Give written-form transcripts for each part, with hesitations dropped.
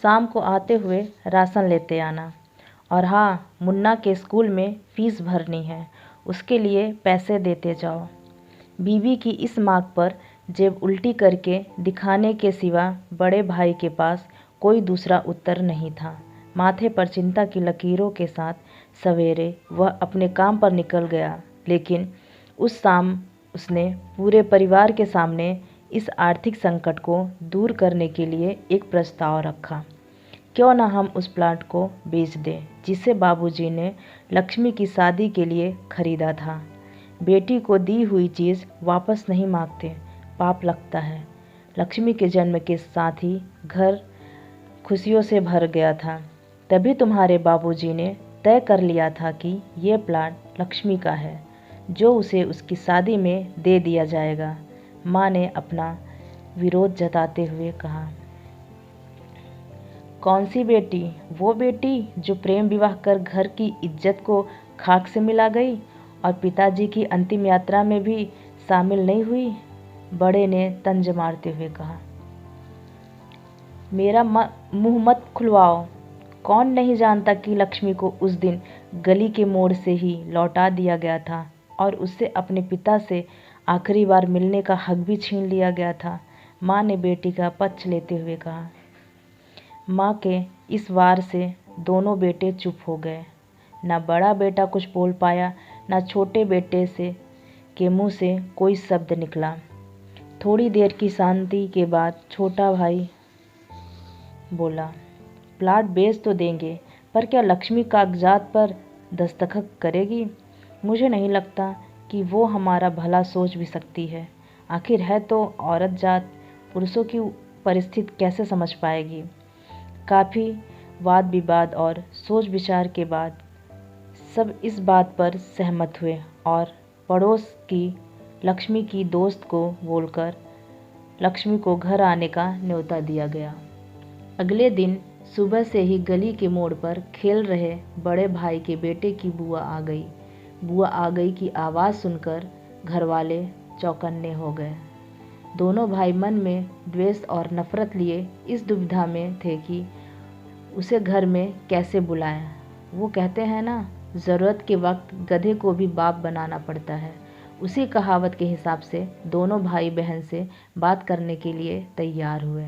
शाम को आते हुए राशन लेते आना। और हाँ, मुन्ना के स्कूल में फ़ीस भरनी है, उसके लिए पैसे देते जाओ। बीवी की इस मांग पर जेब उल्टी करके दिखाने के सिवा बड़े भाई के पास कोई दूसरा उत्तर नहीं था। माथे पर चिंता की लकीरों के साथ सवेरे वह अपने काम पर निकल गया, लेकिन उस शाम उसने पूरे परिवार के सामने इस आर्थिक संकट को दूर करने के लिए एक प्रस्ताव रखा। क्यों ना हम उस प्लाट को बेच दें जिसे बाबूजी ने लक्ष्मी की शादी के लिए खरीदा था। बेटी को दी हुई चीज़ वापस नहीं मांगते, पाप लगता है। लक्ष्मी के जन्म के साथ ही घर खुशियों से भर गया था। तभी तुम्हारे बाबूजी ने तय कर लिया था कि ये प्लाट लक्ष्मी का है, जो उसे उसकी शादी में दे दिया जाएगा। माँ ने अपना विरोध जताते हुए कहा, कौन सी बेटी? वो बेटी जो प्रेम विवाह कर घर की इज्जत को खाक से मिला गई और पिताजी की अंतिम यात्रा में भी शामिल नहीं हुई। बड़े ने तंज मारते हुए कहा, मेरा मुंह मत खुलवाओ। कौन नहीं जानता कि लक्ष्मी को उस दिन गली के मोड़ से ही लौटा दिया गया था और उससे अपने पिता से आखिरी बार मिलने का हक भी छीन लिया गया था। माँ ने बेटी का पक्ष लेते हुए कहा। माँ के इस वार से दोनों बेटे चुप हो गए। न बड़ा बेटा कुछ बोल पाया, न छोटे बेटे के मुंह से कोई शब्द निकला। थोड़ी देर की शांति के बाद छोटा भाई बोला, प्लाट बेच तो देंगे, पर क्या लक्ष्मी कागजात पर दस्तखत करेगी? मुझे नहीं लगता कि वो हमारा भला सोच भी सकती है। आखिर है तो औरत जात, पुरुषों की परिस्थिति कैसे समझ पाएगी? काफ़ी वाद विवाद और सोच विचार के बाद सब इस बात पर सहमत हुए और पड़ोस की लक्ष्मी की दोस्त को बोलकर लक्ष्मी को घर आने का न्योता दिया गया। अगले दिन सुबह से ही गली के मोड़ पर खेल रहे बड़े भाई के बेटे की बुआ आ गई। बुआ आ गई की आवाज़ सुनकर घरवाले चौकन्ने हो गए। दोनों भाई मन में द्वेष और नफरत लिए इस दुविधा में थे कि उसे घर में कैसे बुलाएं। वो कहते हैं ना, ज़रूरत के वक्त गधे को भी बाप बनाना पड़ता है। उसी कहावत के हिसाब से दोनों भाई बहन से बात करने के लिए तैयार हुए।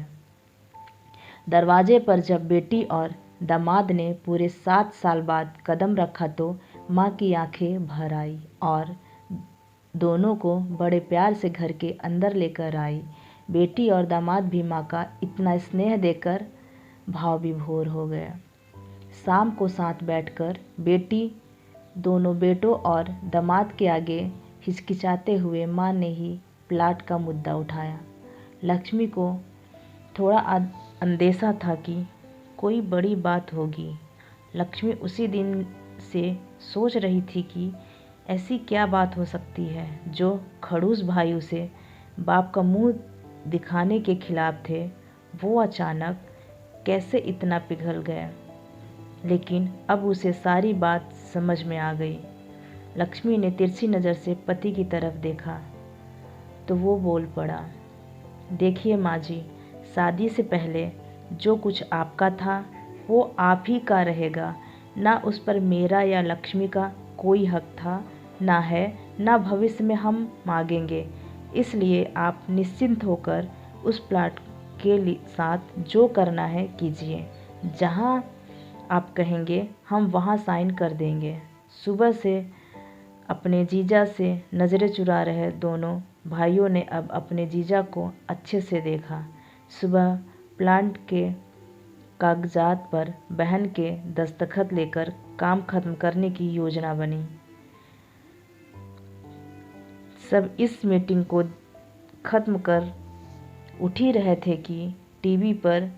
दरवाजे पर जब बेटी और दामाद ने पूरे 7 साल बाद कदम रखा तो माँ की आंखें भर आई और दोनों को बड़े प्यार से घर के अंदर लेकर आई। बेटी और दामाद भी माँ का इतना स्नेह देकर भाव विभोर हो गए। शाम को साथ बैठकर बेटी दोनों बेटों और दामाद के आगे हिचकिचाते हुए माँ ने ही प्लाट का मुद्दा उठाया। लक्ष्मी को थोड़ा अंदेशा था कि कोई बड़ी बात होगी। लक्ष्मी उसी दिन से सोच रही थी कि ऐसी क्या बात हो सकती है जो खड़ूस भाई उसे बाप का मुंह दिखाने के खिलाफ थे, वो अचानक कैसे इतना पिघल गए। लेकिन अब उसे सारी बात समझ में आ गई। लक्ष्मी ने तिरछी नज़र से पति की तरफ देखा तो वो बोल पड़ा, देखिए माँ जी, शादी से पहले जो कुछ आपका था वो आप ही का रहेगा। ना उस पर मेरा या लक्ष्मी का कोई हक था, ना है, ना भविष्य में हम मांगेंगे। इसलिए आप निश्चिंत होकर उस प्लाट के साथ जो करना है कीजिए। जहाँ आप कहेंगे हम वहाँ साइन कर देंगे। सुबह से अपने जीजा से नज़रें चुरा रहे दोनों भाइयों ने अब अपने जीजा को अच्छे से देखा। सुबह प्लांट के कागजात पर बहन के दस्तखत लेकर काम खत्म करने की योजना बनी। सब इस मीटिंग को ख़त्म कर उठ ही रहे थे कि टीवी पर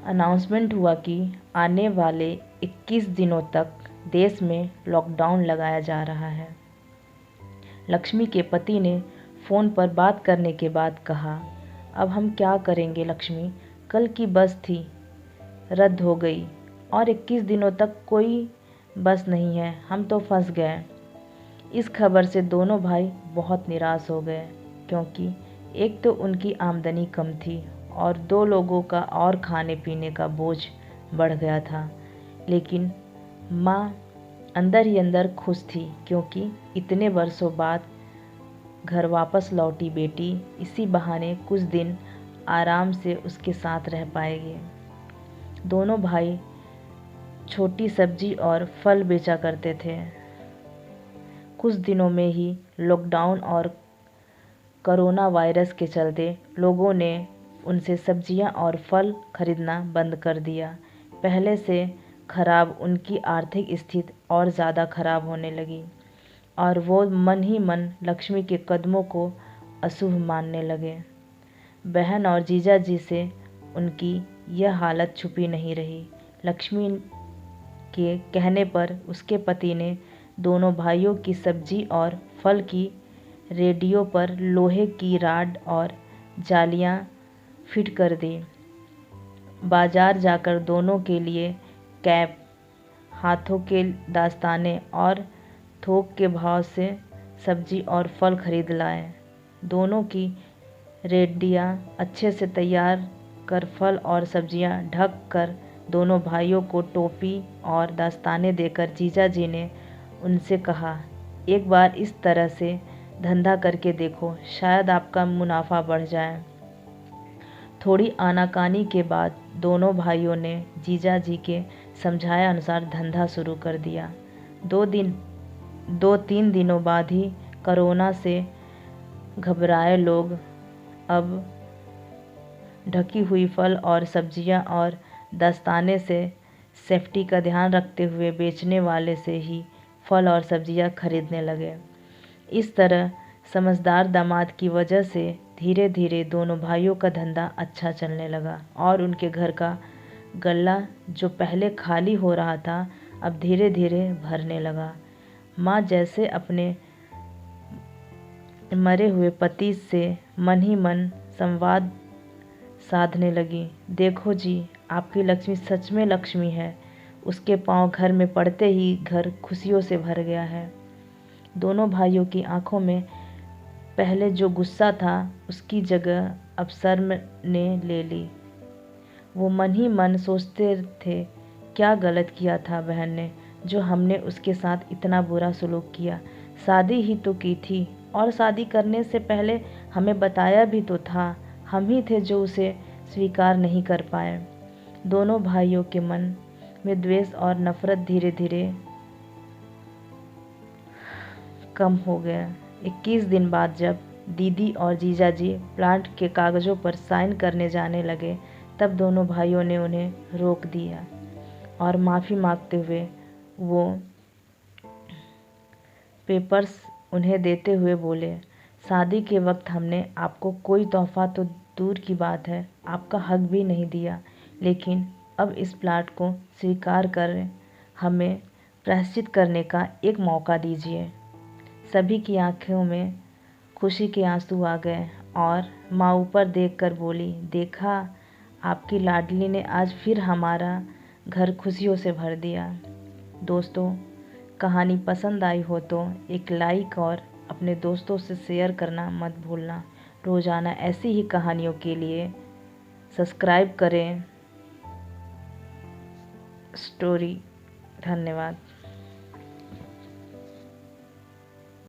अनाउंसमेंट हुआ कि आने वाले 21 दिनों तक देश में लॉकडाउन लगाया जा रहा है। लक्ष्मी के पति ने फ़ोन पर बात करने के बाद कहा, अब हम क्या करेंगे लक्ष्मी, कल की बस थी, रद्द हो गई और 21 दिनों तक कोई बस नहीं है, हम तो फंस गए। इस खबर से दोनों भाई बहुत निराश हो गए, क्योंकि एक तो उनकी आमदनी कम थी और 2 लोगों का और खाने पीने का बोझ बढ़ गया था। लेकिन माँ अंदर ही अंदर खुश थी, क्योंकि इतने वर्षों बाद घर वापस लौटी बेटी इसी बहाने कुछ दिन आराम से उसके साथ रह पाएगी। दोनों भाई छोटी सब्जी और फल बेचा करते थे। कुछ दिनों में ही लॉकडाउन और कोरोना वायरस के चलते लोगों ने उनसे सब्जियां और फल खरीदना बंद कर दिया। पहले से खराब उनकी आर्थिक स्थिति और ज़्यादा खराब होने लगी और वो मन ही मन लक्ष्मी के कदमों को अशुभ मानने लगे। बहन और जीजा जी से उनकी यह हालत छुपी नहीं रही। लक्ष्मी के कहने पर उसके पति ने दोनों भाइयों की सब्जी और फल की रेडियो पर लोहे की राड और जालियां फिट कर दी। बाजार जाकर दोनों के लिए कैप, हाथों के दस्ताने और थोक के भाव से सब्जी और फल खरीद लाए। दोनों की रेडियां अच्छे से तैयार कर फल और सब्जियां ढक कर दोनों भाइयों को टोपी और दस्ताने देकर जीजा जी ने उनसे कहा, एक बार इस तरह से धंधा करके देखो, शायद आपका मुनाफा बढ़ जाए। थोड़ी आनाकानी के बाद दोनों भाइयों ने जीजा जी के समझाए अनुसार धंधा शुरू कर दिया। 2-3 दिनों बाद ही कोरोना से घबराए लोग अब ढकी हुई फल और सब्जियां और दस्ताने से सेफ्टी का ध्यान रखते हुए बेचने वाले से ही फल और सब्जियां खरीदने लगे। इस तरह समझदार दामाद की वजह से धीरे धीरे दोनों भाइयों का धंधा अच्छा चलने लगा और उनके घर का गल्ला जो पहले खाली हो रहा था अब धीरे धीरे भरने लगा। माँ जैसे अपने मरे हुए पति से मन ही मन संवाद साधने लगी। देखो जी, आपकी लक्ष्मी सच में लक्ष्मी है। उसके पांव घर में पड़ते ही घर खुशियों से भर गया है। दोनों भाइयों की आंखों में पहले जो गुस्सा था उसकी जगह अब शर्म ने ले ली। वो मन ही मन सोचते थे, क्या गलत किया था बहन ने, जो हमने उसके साथ इतना बुरा सलूक किया। शादी ही तो की थी और शादी करने से पहले हमें बताया भी तो था। हम ही थे जो उसे स्वीकार नहीं कर पाए। दोनों भाइयों के मन में द्वेष और नफरत धीरे धीरे कम हो गया। 21 दिन बाद जब दीदी और जीजाजी प्लांट के कागज़ों पर साइन करने जाने लगे, तब दोनों भाइयों ने उन्हें रोक दिया और माफ़ी मांगते हुए वो पेपर्स उन्हें देते हुए बोले, शादी के वक्त हमने आपको कोई तोहफा तो दूर की बात है, आपका हक भी नहीं दिया, लेकिन अब इस प्लाट को स्वीकार कर हमें प्रायश्चित करने का एक मौका दीजिए। सभी की आंखों में खुशी के आंसू आ गए और माँ ऊपर देखकर बोली, देखा, आपकी लाडली ने आज फिर हमारा घर खुशियों से भर दिया। दोस्तों, कहानी पसंद आई हो तो एक लाइक और अपने दोस्तों से शेयर करना मत भूलना। रोज़ाना ऐसी ही कहानियों के लिए सब्सक्राइब करें स्टोरी। धन्यवाद।